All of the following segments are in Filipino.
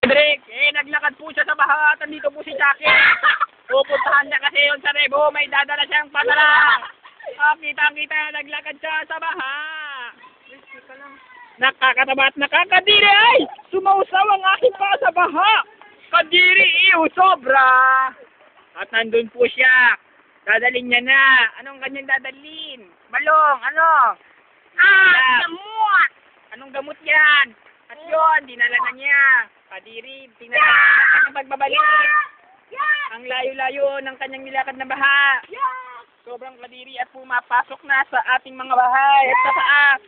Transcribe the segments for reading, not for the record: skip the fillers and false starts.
Drake, naglakad po siya sa baha at nandito po si Chucky. Pupuntahan niya kasi yun sa Rebo, may dadala siyang padala. Kitang-kita, naglakad siya sa baha. Nakakataba at nakakadiri ay! Sumausaw ang aking paa sa baha! Kadiri, sobra! At nandun po siya. Dadalhin niya na. Anong kanyang dadalhin? Balong, ano? Gamot! Anong gamot yan? At yun, dinala na niya. Kadiri, tingnan na ang kanyang pagbabalik. Ang layo-layo ng kanyang nilakad na baha. Sobrang kadiri at pumapasok na sa ating mga bahay at sa taas.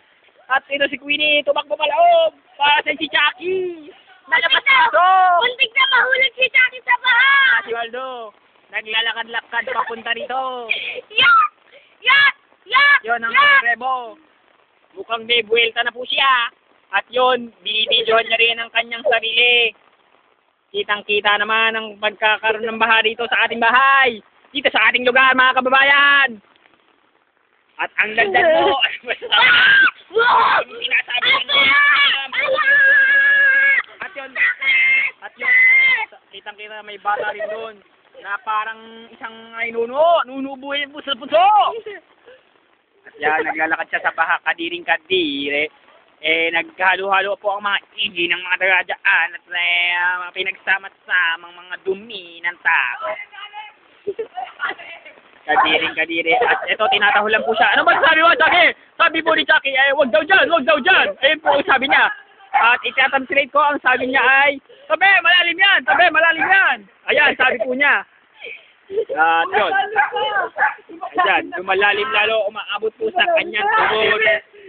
At ito si Queenie, tumakbo palaob para sa si Chucky. Nalabas ito. Muntik na mahulog si Chucky sa baha! Si Waldo, naglalakad-lakad papunta rito. Yon ang Rebo. Mukhang may buwelta na po siya. At yon, binibidyohan niya rin ang kanyang sarili. Kitang-kita naman ang pagkakaroon ng baha dito sa ating bahay. Dito sa ating lugar, mga kababayan. At ang landan mo, sinasabi At yun, kitang-kita may bata rin doon na parang isang ay nunubuhin po sa puso. At yan, naglalakad siya sa baha, kadiring kadire. Naghalo-halo po ang mga igi ng mga taga-dyan at mga pinagsama-samang mga dumi ng tao. Kadiri. At ito, tinatahulan po siya. Ano ba sabi mo, Chucky? Sabi po ni Chucky, wag daw dyan. Ayun po sabi niya. At itatamsilate ko, ang sabi niya ay, tabi, malalim yan. Ayan, sabi po niya. At yun. Ayan, lumalalim lalo, umaabot po sa kanyang tubod.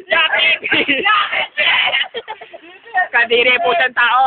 Chucky! Kadiri po siyang tao.